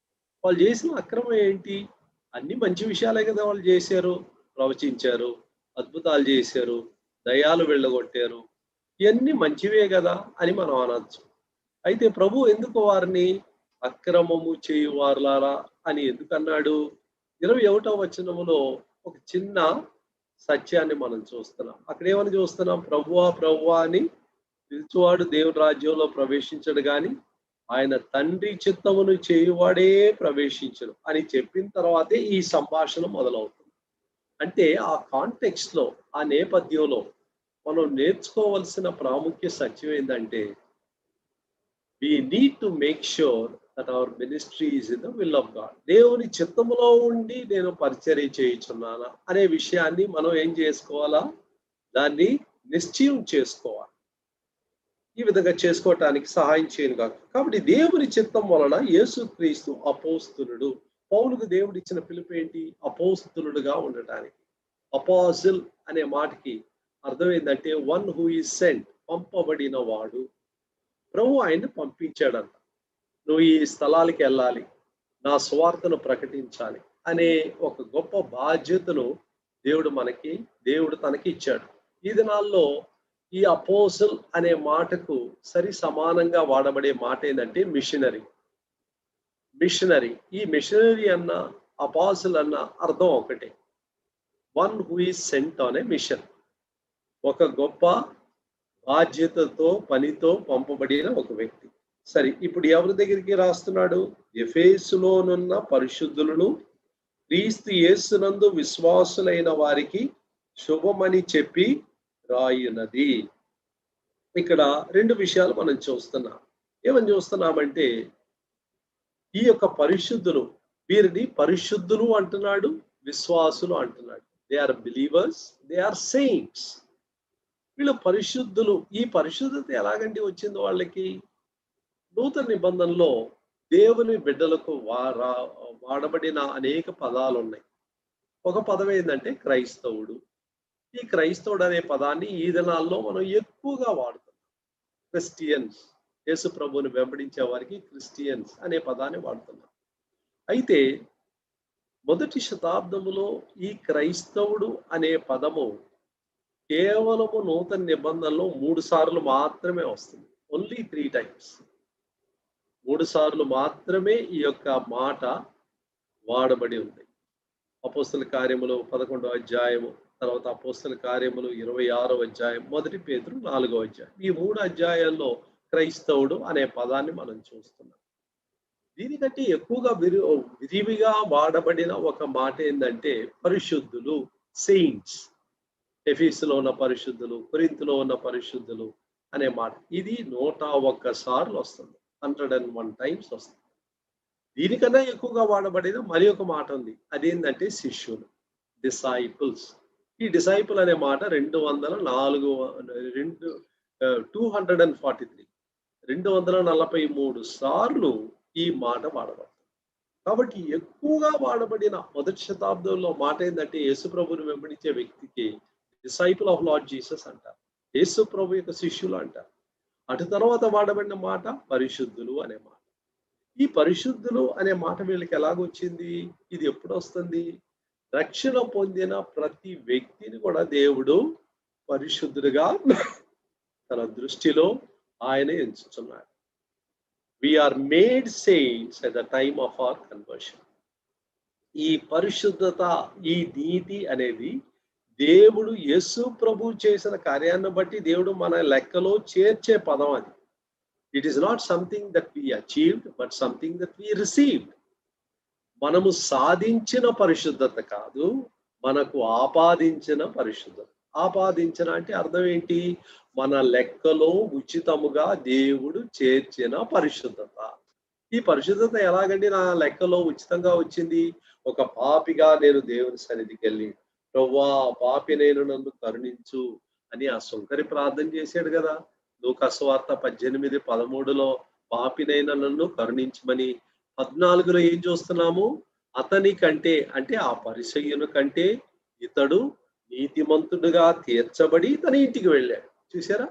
వాళ్ళు చేసిన అక్రమం ఏంటి? అన్ని మంచి విషయాలే కదా వాళ్ళు చేశారు. ప్రవచించారు, అద్భుతాలు చేశారు, దయ్యాలు వెళ్ళగొట్టారు, ఇవన్నీ మంచివే కదా అని మనం అనొచ్చు. అయితే ప్రభు ఎందుకు వారిని అక్రమము చేయువారులారా అని ఎందుకన్నాడు? 21వ వచనములో ఒక చిన్న సత్యాన్ని మనం చూస్తున్నాం. అక్కడ ఏమని చూస్తున్నాం? ప్రభువా ప్రభువా అని పిలుచువాడు దేవుని రాజ్యంలో ప్రవేశించడు గాని ఆయన తండ్రి చిత్తమును చేయువాడే ప్రవేశించడు అని చెప్పిన తర్వాతే ఈ సంభాషణ మొదలవుతుంది. అంటే ఆ కాంటెక్స్ట్ లో, ఆ నేపథ్యంలో మనం నేర్చుకోవలసిన ప్రాముఖ్య సత్యం ఏంటంటే, we need to make sure that our ministry is in the will of God. దేవుని చిత్తములో ఉండి నేను పరిచర్య చేయుచున్నానా అనే విషయాన్ని మనం ఏం చేసుకోవాలా? దాన్ని నిశ్చయం చేసుకోవాలి. ఈ విధంగా చేసుకోవటానికి సహాయం చేయను కాక. కాబట్టి దేవుని చిత్తం వలన యేసుక్రీస్తు అపోస్తులుడు. పౌలుకు దేవుడు ఇచ్చిన పిలుపు ఏంటి? అపోస్తులుడుగా ఉండటానికి. అపోజిల్ అనే మాటకి అర్థం ఏంటంటే వన్ హూ ఈజ్ సెంట్, పంపబడిన వాడు. ప్రభు ఆయన్ని పంపించాడంట. నువ్వు ఈ స్థలాలకి వెళ్ళాలి, నా సువార్తను ప్రకటించాలి అనే ఒక గొప్ప బాధ్యతను దేవుడు తనకి ఇచ్చాడు. ఈ దినాల్లో ఈ అపోజిల్ అనే మాటకు సరి సమానంగా వాడబడే మాట ఏంటంటే మిషనరీ. ఈ మిషనరీ అన్న, అపోజిల్ అన్న అర్థం ఒకటే. One who is sent on a mission. ఒక గొప్ప బాధ్యతతో, పనితో పంపబడిన ఒక వ్యక్తి. సరే, ఇప్పుడు ఎవరి దగ్గరికి రాస్తున్నాడు? ఎఫెసులోనున్న పరిశుద్ధులను క్రీస్తు యేసునందు విశ్వాసులైన వారికి శుభమని చెప్పి రాయునది. ఇక్కడ రెండు విషయాలు మనం చూస్తున్నాం. ఏమని చూస్తున్నామంటే, ఈ యొక్క పరిశుద్ధులు, వీరిని పరిశుద్ధులు అంటున్నాడు, విశ్వాసులు అంటున్నాడు. They are believers, they are saints. వీళ్ళు పరిశుద్ధులు. ఈ పరిశుద్ధత ఎలాగండి వచ్చింది వాళ్ళకి? నూతన నిబంధనలో దేవుని బిడ్డలకు వాడబడిన అనేక పదాలు ఉన్నాయి. ఒక పదం ఏంటంటే క్రైస్తవుడు. ఈ క్రైస్తవుడు అనే పదాన్ని ఈ దినాల్లో మనం ఎక్కువగా వాడుతున్నాం. క్రిస్టియన్స్, యేసు ప్రభువుని వెంబడించే వారికి క్రిస్టియన్స్ అనే పదాన్ని వాడుతున్నాం. అయితే మొదటి శతాబ్దములో ఈ క్రైస్తవుడు అనే పదము కేవలము నూతన నిబంధనలో 3 సార్లు మాత్రమే వస్తుంది. Only 3 times. 3 సార్లు మాత్రమే ఈ యొక్క మాట వాడబడి ఉంది. అపోస్తల కార్యములు 11వ అధ్యాయము, తర్వాత అపోస్తల కార్యములు 26వ అధ్యాయం, మొదటి పేతురు 4వ అధ్యాయం. ఈ 3 అధ్యాయాల్లో క్రైస్తవుడు అనే పదాన్ని మనం చూస్తున్నాం. దీనికంటే ఎక్కువగా విరివిగా వాడబడిన ఒక మాట ఏంటంటే పరిశుద్ధులు, సెయింట్స్. ఎఫెసులో ఉన్న పరిశుద్ధులు, కొరింథులో ఉన్న పరిశుద్ధులు అనే మాట. ఇది 101 సార్లు వస్తుంది. 101 times వస్తుంది. దీనికన్నా ఎక్కువగా వాడబడిన మరి ఒక మాట ఉంది. అదేంటంటే శిష్యులు, డిసైపుల్స్. ఈ డిసైపుల్ అనే మాట 243 సార్లు ఈ మాట వాడబడుతుంది. కాబట్టి ఎక్కువగా వాడబడిన మొదటి శతాబ్దంలో మాట ఏంటంటే యేసు ప్రభువుని వెంబడించే వ్యక్తికి డిసైపుల్ ఆఫ్ లార్డ్ జీసస్ అంటారు. యేసు ప్రభు యొక్క శిష్యులు అంటారు. అటు తర్వాత వాడబడిన మాట పరిశుద్ధులు అనే మాట. ఈ పరిశుద్ధులు అనే మాట వీళ్ళకి ఎలాగొచ్చింది? ఇది ఎప్పుడు వస్తుంది? రక్షణ పొందిన ప్రతి వ్యక్తిని కూడా దేవుడు పరిశుద్ధుడిగా తన దృష్టిలో ఆయన ఎంచుచున్నాడు. We are made saints at the time of our conversion. ఈ పరిశుద్ధత, ఈ నీతి అనేది దేవుడు యేసు ప్రభు చేసిన కార్యాన్ని బట్టి దేవుడు మన లెక్కలో చేర్చే పదం అది. It is not something that we achieved, but something that we received. మనము సాధించిన పరిశుద్ధత కాదు, మనకు ఆపాదించిన పరిశుద్ధత. ఆపాదించిన అంటే అర్థం ఏంటి? మన లెక్కలో ఉచితముగా దేవుడు చేర్చిన పరిశుద్ధత. ఈ పరిశుద్ధత ఎలాగండి నా లెక్కలో ఉచితంగా వచ్చింది? ఒక పాపిగా నేను దేవుని సన్నిధికి వెళ్ళి, ప్రభువా పాపి నేను, నన్ను కరుణించు అని ఆ సుంకరి ప్రార్థన చేశాడు కదా. లూకా సువార్త 18:13 పాపినైన నన్ను కరుణించమని. 14 ఏం చూస్తున్నాము? అతని కంటే, అంటే ఆ పరిసయ్యుని కంటే ఇతడు నీతిమంతుడుగా తీర్చబడి తన ఇంటికి వెళ్ళాడు. చూసారా?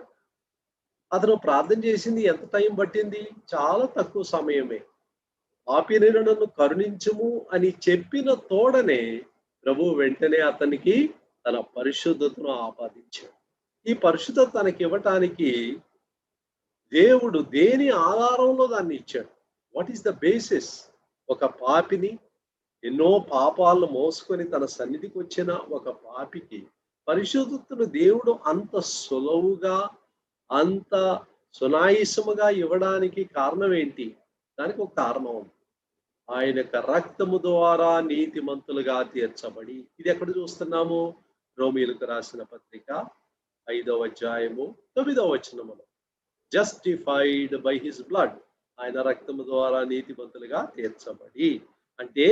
అతను ప్రార్థన చేసింది ఎంత టైం పట్టింది? చాలా తక్కువ సమయమే. పాపినైన నన్ను కరుణించుము అని చెప్పిన తోడనే ప్రభు వెంటనే అతనికి తన పరిశుద్ధతను ఆపాదించాడు. ఈ పరిశుద్ధత తనకి ఇవ్వటానికి దేవుడు దేని ఆధారంలో దాన్ని ఇచ్చాడు? What is the basis? ఒక పాపిని, ఎన్నో పాపాలను మోసుకొని తన సన్నిధికి వచ్చిన ఒక పాపికి పరిశుద్ధతను దేవుడు అంత సులువుగా, అంత సునాయాసముగా ఇవ్వడానికి కారణం ఏంటి? దానికి ఒక కారణం ఉంది. ఆయన యొక్క రక్తము ద్వారా నీతిమంతులుగా తీర్చబడి, ఇది ఎక్కడ చూస్తున్నాము? రోమీయులకు రాసిన పత్రిక 5వ అధ్యాయము 9వ వచనములో, జస్టిఫైడ్ బై హిస్ బ్లడ్, ఆయన రక్తము ద్వారా నీతిమంతులుగా తీర్చబడి. అంటే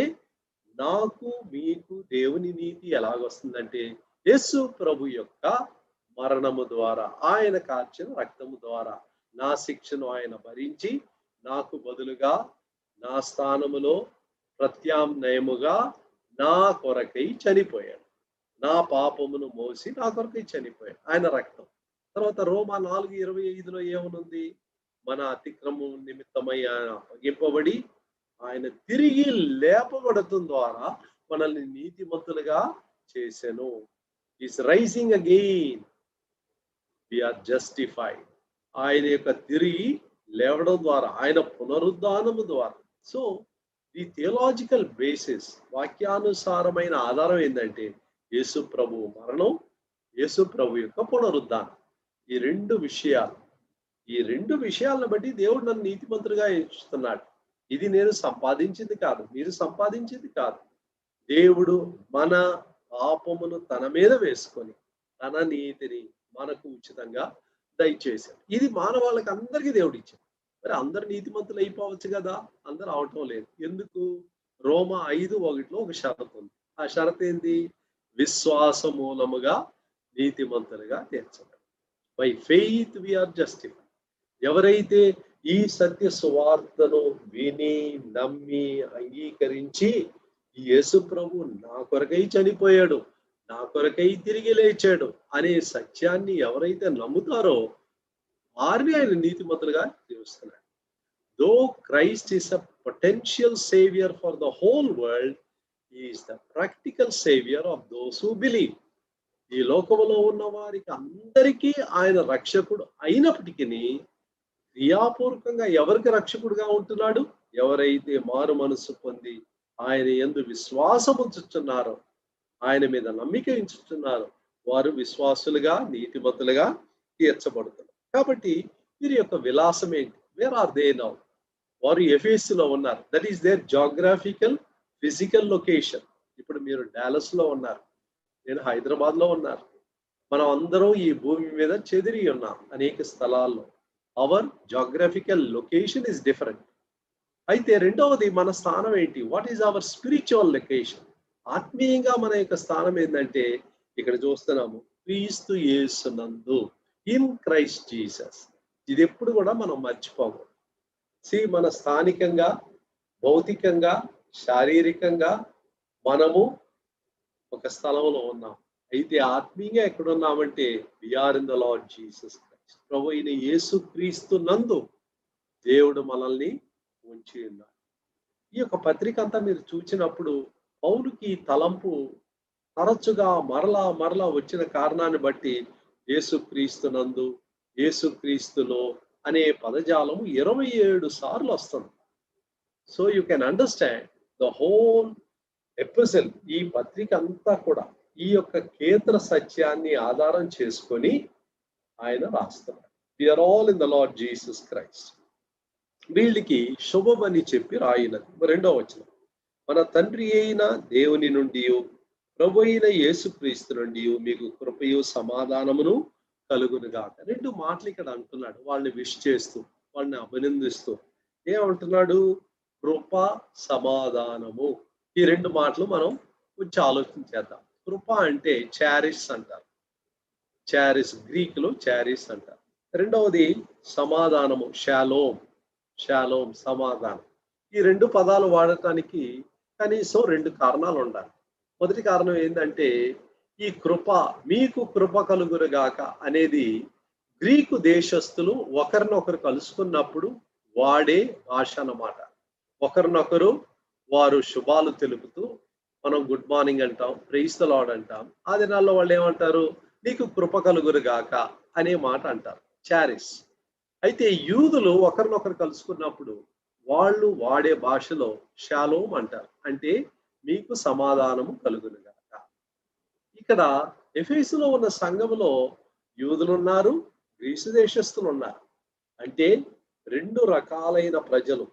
నాకు మీకు దేవుని నీతి ఎలాగొస్తుందంటే యేసు ప్రభు యొక్క మరణము ద్వారా, ఆయన కార్చిన రక్తము ద్వారా నా శిక్షను ఆయన భరించి నాకు బదులుగా నా స్థానములో ప్రత్యామ్నాయముగా నా కొరకై చనిపోయాడు. నా పాపమును మోసి నా కొరకై చనిపోయాడు ఆయన రక్తం. తర్వాత రోమా 4:25లో ఏమనుంది? మన అతిక్రమం నిమిత్తమై ఆయన అప్పగింపబడి ఆయన తిరిగి లేపబడటం ద్వారా మనల్ని నీతిమంతులుగా చేసెను. His rising again, we are justified. ఆయన యొక్క తిరిగి లేవడం ద్వారా, ఆయన పునరుద్ధానము ద్వారా. సో ది థియలాజికల్ బేసిస్, వాక్యానుసారమైన ఆధారం ఏంటంటే యేసు ప్రభు మరణం, యేసు ప్రభు యొక్క పునరుద్ధానం. ఈ రెండు విషయాలను బట్టి దేవుడు నన్ను నీతిమంతులుగా ఎంచుతున్నాడు. ఇది నేను సంపాదించింది కాదు, మీరు సంపాదించింది కాదు. దేవుడు మన పాపమును తన మీద వేసుకొని తన నీతిని మనకు ఉచితంగా దయచేశాడు. ఇది మానవాళ్ళకి అందరికీ దేవుడు ఇచ్చాడు. మరి అందరు నీతిమంతులు అయిపోవచ్చు కదా? అందరు అవటం లేదు. ఎందుకు? రోమా 5:1లో ఒక షరతు ఉంది. ఆ షరతు ఏంది? విశ్వాస మూలముగా నీతిమంతులుగా తీర్చబడి, by faith we are justified. ఎవరైతే ఈ సత్య సువార్తను విని, నమ్మి, అంగీకరించి ఈ యేసు ప్రభు నా కొరకై చనిపోయాడు, నా కొరకై తిరిగి లేచాడు అనే సత్యాన్ని ఎవరైతే నమ్ముతారో వారిని ఆయన నీతిమంతులుగా తీరుస్తున్నాడు. Though Christ is a potential saviour for the whole world, he is the practical saviour of those who believe. ఈ లోకములో ఉన్న వారికి అందరికీ ఆయన రక్షకుడు అయినప్పటికీ క్రియాపూర్వకంగా ఎవరికి రక్షకుడుగా ఉంటున్నాడు? ఎవరైతే మారు మనసు పొంది ఆయన యందు విశ్వాసం ఉంచుతున్నారో, ఆయన మీద నమ్మిక ఉంచుతున్నారో వారు విశ్వాసులుగా, నీతిమంతులుగా తీర్చబడుతున్నారు. కాబట్టి వీరి యొక్క విలాసం ఏంటి? Where are they now? వారు ఎఫెసులో ఉన్నారు. That is their geographical physical location. ఇప్పుడు మీరు డాలస్ లో ఉన్నారు, నేను హైదరాబాద్ లో ఉన్నారు. మనం అందరం ఈ భూమి మీద చెదిరి ఉన్నాం అనేక స్థలాల్లో. Our geographical location is different. అయితే రెండవది మన స్థానం ఏంటి? What is our spiritual location? ఆత్మీయంగా మన యొక్క స్థానం ఏంటంటే ఇక్కడ చూస్తున్నాము, క్రీస్తు యేసునందు, ఇన్ క్రైస్ట్ జీసస్. ఇది ఎప్పుడు కూడా మనం మర్చిపోము. మన స్థానికంగా, భౌతికంగా, శారీరకంగా మనము ఒక స్థలంలో ఉన్నాం. అయితే ఆత్మీయంగా ఎక్కడున్నామంటే we are in the Lord Jesus Christ. ప్రభు అయిన యేసు క్రీస్తు నందు దేవుడు మనల్ని ఉంచి ఉన్నాడు. ఈ యొక్క పత్రిక అంతా మీరు చూసినప్పుడు పౌలుకి తలంపు తరచుగా మరలా వచ్చిన కారణాన్ని బట్టి యేసుక్రీస్తు నందు, యేసుక్రీస్తులో అనే పదజాలము 27 సార్లు వస్తుంది. So you can understand the whole episode. ఈ పత్రిక అంతా కూడా ఈ యొక్క కేంద్ర సత్యాన్ని ఆధారం చేసుకొని ఆయన రాస్తున్నారు. We are all in the Lord Jesus Christ. వీళ్ళకి శుభమని చెప్పి రాయినది. 2వ వచనం, మన తండ్రి అయిన దేవుని నుండి, ప్రభు అయిన యేసుక్రీస్తు నుండి మీకు కృపయు సమాధానమును కలుగునుగాక. 2 మాటలు ఇక్కడ అంటున్నాడు. వాళ్ళని విష్ చేస్తూ, వాళ్ళని అభినందిస్తూ ఏమంటున్నాడు? కృప, సమాధానము. ఈ 2 మాటలు మనం కొంచెం ఆలోచన చేద్దాం. కృప అంటే చారిస్ అంటారు. చారిస్, గ్రీక్ లో చారిస్ అంటారు. రెండవది సమాధానము, షాలోమ్. షాలోమ్, సమాధానం. ఈ 2 పదాలు వాడటానికి కనీసం 2 కారణాలు ఉండాలి. మొదటి కారణం ఏంటంటే ఈ కృప, మీకు కృప కలుగురుగాక అనేది గ్రీకు దేశస్థులు ఒకరినొకరు కలుసుకున్నప్పుడు వాడే భాష అన్నమాట. ఒకరినొకరు వారు శుభాలు తెలుపుతూ, మనం గుడ్ మార్నింగ్ అంటాం, ప్రైజ్ ది లార్డ్ అంటాం. ఆ దినాల్లో వాళ్ళు ఏమంటారు? నీకు కృప కలుగురుగాక అనే మాట అంటారు, చారిస్. అయితే యూదులు ఒకరినొకరు కలుసుకున్నప్పుడు వాళ్ళు వాడే భాషలో షాలోమ్ అంటారు, అంటే మీకు సమాధానము కలుగునుగాక. ఇక్కడ ఎఫెసులో ఉన్న సంఘములో యూదులు ఉన్నారు, గ్రీసు దేశస్థులు ఉన్నారు. అంటే రెండు రకాలైన ప్రజలు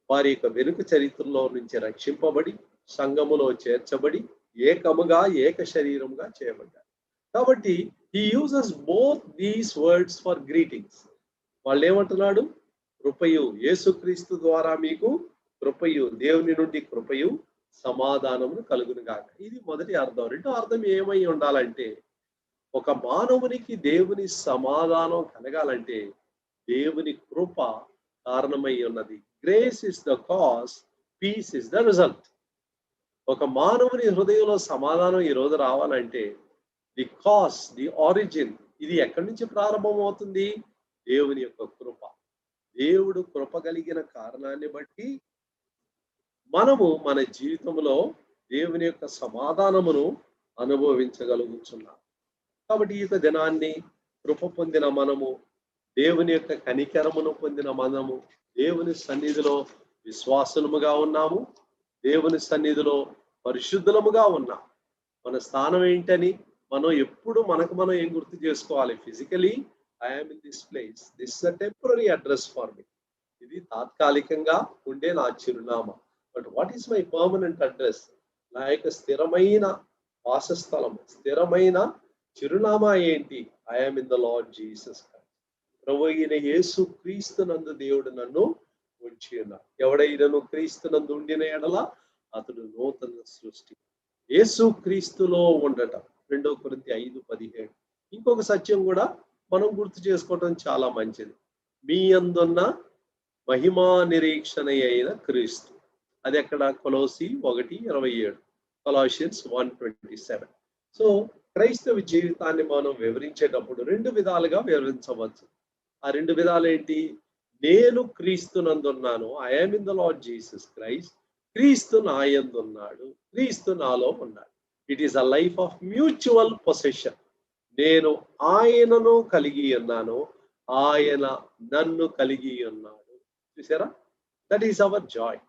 వారి యొక్క వెనుక చరిత్రలో నుంచి రక్షింపబడి సంఘములో చేర్చబడి ఏకముగా ఏక శరీరముగా చేయబడ్డారు. కాబట్టి he uses both these words for greetings. వాళ్ళు ఏమంటున్నాడు? కృపయు, యేసుక్రీస్తు ద్వారా మీకు కృపయు, దేవుని నుండి కృపయు సమాధానమును కలుగును గాక. ఇది మొదటి అర్థం. రెండో అర్థం ఏమై ఉండాలంటే, ఒక మానవునికి దేవుని సమాధానం కలగాలంటే దేవుని కృప కారణమై ఉన్నది. Grace is the cause, peace is the result. ఒక మానవుని హృదయంలో సమాధానం ఈ రోజు రావాలంటే ది కాజ్, ది ఆరిజిన్, ఇది ఎక్కడి నుంచి ప్రారంభం అవుతుంది? దేవుని యొక్క కృప. దేవుడు కృప కలిగిన కారణాన్ని బట్టి మనము మన జీవితంలో దేవుని యొక్క సమాధానమును అనుభవించగలుగుతున్నాం. కాబట్టి ఈ దినాన్ని కృప పొందిన మనము, దేవుని యొక్క కనికరమును పొందిన మనము దేవుని సన్నిధిలో విశ్వాసులముగా ఉన్నాము, దేవుని సన్నిధిలో పరిశుద్ధులముగా ఉన్నాం. మన స్థానం ఏంటని మనం ఎప్పుడు మనం ఏం గుర్తు చేసుకోవాలి? Physically I'm in this place, this is a temporary address for me. ఇది తాత్కాలికంగా ఉండే నా చిరునామా. But what is my permanent address? నా యొక్క స్థిరమైన వాసస్థలం, స్థిరమైన చిరునామా ఏంటి? I'm in the Lord Jesus Christ. ప్రభు అయిన యేసు క్రీస్తు నందు దేవుడు నన్ను ఉంచి ఉన్నాడు. ఎవడైనను క్రీస్తు నందు ఉండిన ఎడల అతడు నూతన సృష్టి. యేసు క్రీస్తులో ఉండటం 2 కొరింథీ 5:17. ఇంకొక సత్యం కూడా మనం గుర్తు చేసుకోవటం చాలా మంచిది. మీ అందున్న మహిమా నిరీక్షణ అయిన క్రీస్తు. అది ఎక్కడ? కొలోసి 1:27, కొలాషియన్స్ 1:27. సో క్రైస్తవ జీవితాన్ని మనం వివరించేటప్పుడు 2 విధాలుగా వివరించవచ్చు. ఆ 2 విధాలు ఏంటి? నేను క్రీస్తు నందున్నాను, I'm in the Lord Jesus Christ. Kristu నా యందున్నాడు, క్రీస్తు నాలో ఉన్నాడు. It is a life of mutual possession. నేను ఆయనను కలిగి ఉన్నాను, ఆయన నన్ను కలిగి ఉన్నాడు. చూసారా? That is our joy.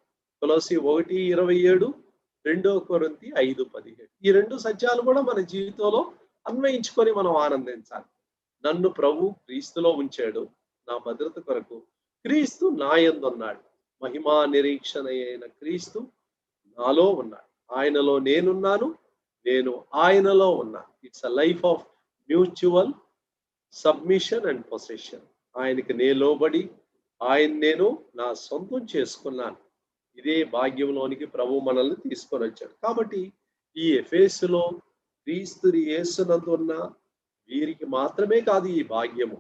కొలోసి 1:27, 2 కొరింథీ 5:17. ఈ 2 సత్యాలు కూడా మన జీవితంలో అన్వయించుకొని మనం ఆనందించాలి. నన్ను ప్రభు క్రీస్తులో ఉంచాడు నా భద్రత కొరకు. క్రీస్తు నా యందు ఉన్నాడు. మహిమా నిరీక్షణ అయిన క్రీస్తు నాలో ఉన్నాడు. ఆయనలో నేనున్నాను, నేను ఆయనలో ఉన్నా. It's a life of mutual submission and possession. ఆయనకి నేను లోబడి ఆయన నేను నా సొంతం చేసుకున్నాను. ఇదే భాగ్యంలోనికి ప్రభు మనల్ని తీసుకొని వచ్చాడు. కాబట్టి ఈ ఎఫెసులో క్రీస్తు యేసునందు ఉన్న వీరికి మాత్రమే కాదు ఈ భాగ్యము.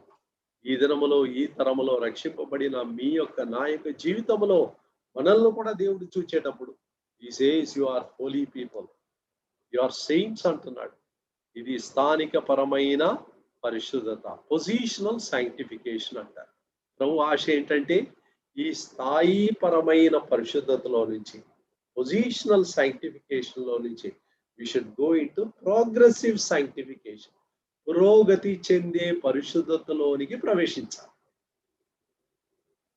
ఈ దినములో, ఈ తరములో రక్షింపబడిన మీ యొక్క నా యొక్క జీవితంలో మనల్ని కూడా దేవుడు చూచేటప్పుడు he says you are holy people, you are saints అంటున్నాడు. ఇది స్థానిక పరమైన పరిశుద్ధత, పొజిషనల్ సైంటిఫికేషన్ అంటారు. ప్రభు ఆశ ఏంటంటే ఈ స్థాయి పరమైన పరిశుద్ధతలో నుంచి, పొజిషనల్ సైంటిఫికేషన్ లో నుంచి we should go into progressive sanctification. పురోగతి చెందే పరిశుద్ధతలోనికి ప్రవేశించాలి.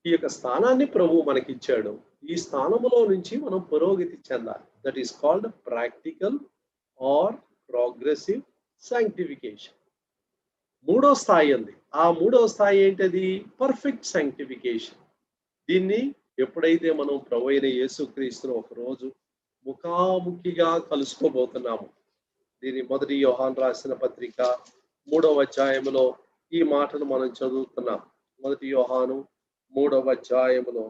ఈ యొక్క స్థానాన్ని ప్రభు మనకిచ్చాడు. ఈ స్థానములో నుంచి మనం పురోగతి చెందాలి. That is called practical are progressive sanctification. 3వ స్థాయి ఉంది. ఆ 3వ స్థాయి ఏంటది? Perfect sanctification. దీన్ని ఎప్పుడైతే మనం ప్రభు అయిన యేసుక్రీస్తును ఒక రోజు ముఖాముఖిగా కలుసుకోబోతున్నాము. దీని 1 యోహాను రాసిన పత్రిక 3వ అధ్యాయములో ఈ మాటను మనం చదువుతున్నాం. 1 యోహాను 3వ అధ్యాయములో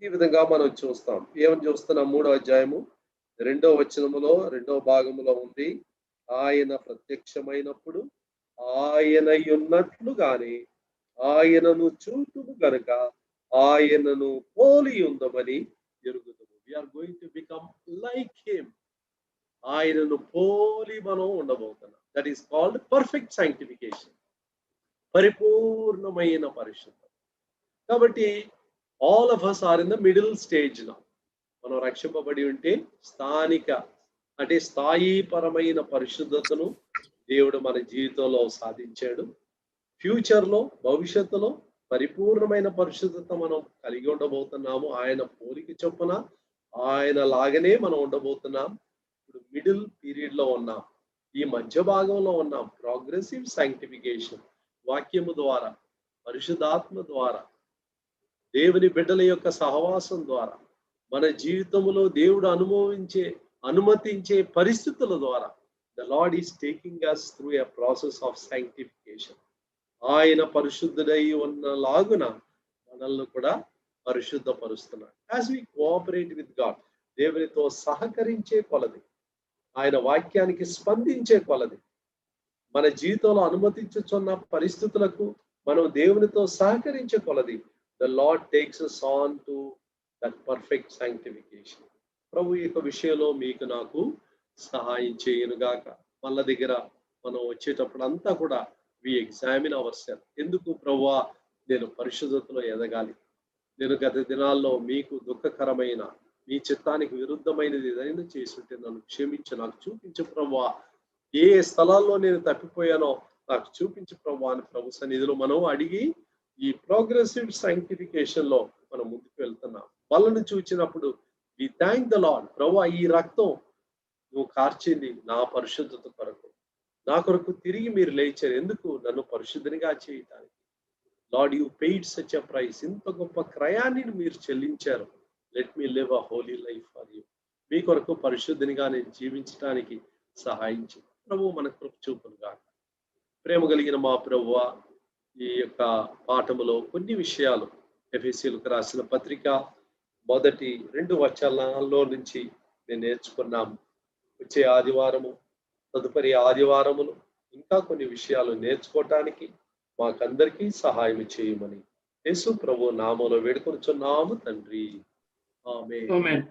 ఈ విధంగా మనం చూస్తాం. ఏమని చూస్తున్నాం? 3వ అధ్యాయము 2వ వచనములో 2వ భాగములో ఉంది, ఆయన ప్రత్యక్షమైనప్పుడు ఆయనయున్నట్లుగానే ఆయనను చూతుము గనుక ఆయనను పోలి ఉందమని ఎరుగుదుము. We are going to become like him. ఆయనను పోలి మనం ఉండబోతున్నాం. That is called perfect sanctification, పరిపూర్ణమైన పరిశుద్ధత. కాబట్టి all of us are in the middle stage నా. మనం రక్షింపబడి ఉంటే స్థానిక అంటే స్థాయి పరమైన పరిశుద్ధతను దేవుడు మన జీవితంలో సాధించాడు. ఫ్యూచర్లో, భవిష్యత్తులో పరిపూర్ణమైన పరిశుద్ధత మనం కలిగి ఉండబోతున్నాము. ఆయన పోలిక చొప్పున ఆయన లాగానే మనం ఉండబోతున్నాం. ఇప్పుడు మిడిల్ పీరియడ్ లో ఉన్నాం, ఈ మధ్య భాగంలో ఉన్నాం. ప్రోగ్రెసివ్ సాంక్టిఫికేషన్ వాక్యము ద్వారా, పరిశుద్ధాత్మ ద్వారా, దేవుని బిడ్డల యొక్క సహవాసం ద్వారా, మన జీవితంలో దేవుడు అనుమతించే పరిస్థితుల ద్వారా the Lord is taking us through a process of sanctification. ఆయన పరిశుద్ధుడై ఉన్నలాగున మనల్ని కూడా పరిశుద్ధపరుస్తున్నాడు. As we cooperate with God, దేవునితో సహకరించే కొలది, ఆయన వాక్యానికి స్పందించే కొలది, మన జీవితంలో అనుమతించుచున్న పరిస్థితులకు మనం దేవునితో సహకరించే కొలది, the Lord takes us on to that perfect sanctification. ప్రభు యొక్క విషయంలో మీకు నాకు సహాయం చేయనుగాక. వాళ్ళ దగ్గర మనం వచ్చేటప్పుడు అంతా కూడా వి ఎగ్జామిన్ అవర్ సెల్ఫ్. ఎందుకు ప్రభువా నేను పరిశుద్ధతలో ఎదగాలి? నేను గత దినాల్లో మీకు దుఃఖకరమైన, మీ చిత్తానికి విరుద్ధమైనది ఏదైనా చేసుంటే నన్ను క్షమించు, నాకు చూపించు ప్రభువా. ఏ స్థలాల్లో నేను తప్పిపోయానో నాకు చూపించు ప్రభువా అని ప్రభు సన్నిధిలో మనం అడిగి ఈ ప్రోగ్రెసివ్ సాంక్టిఫికేషన్ లో మనం ముందుకు వెళ్తున్నాం. వాళ్ళను చూచినప్పుడు వి థ్యాంక్ ద లార్డ్. ప్రభువా, ఈ రక్తం నువ్వు కార్చింది నా పరిశుద్ధత కొరకు, నా కొరకు తిరిగి మీరు లేచారు. ఎందుకు? నన్ను పరిశుద్ధనిగా చేయటానికి. Lord, you paid such a price. ఇంత గొప్ప క్రయాన్ని మీరు చెల్లించారు. Let me live a holy life for you. మీ కొరకు పరిశుద్ధనిగా నేను జీవించడానికి సహాయించు ప్రభు. మన కృప చూపునుగా. ప్రేమ కలిగిన మా ప్రభువా, ఈ యొక్క పాఠములో కొన్ని విషయాలు ఎఫెసీయులకు రాసిన పత్రిక మొదటి 2 వచనాల్లో నుంచి మేము నేర్చుకున్నాము. వచ్చే ఆదివారము, తదుపరి ఆదివారములు ఇంకా కొన్ని విషయాలు నేర్చుకోవటానికి మాకందరికీ సహాయం చేయమని యేసు ప్రభు నామములో వేడుకొనుచున్నాము తండ్రి. ఆమేన్.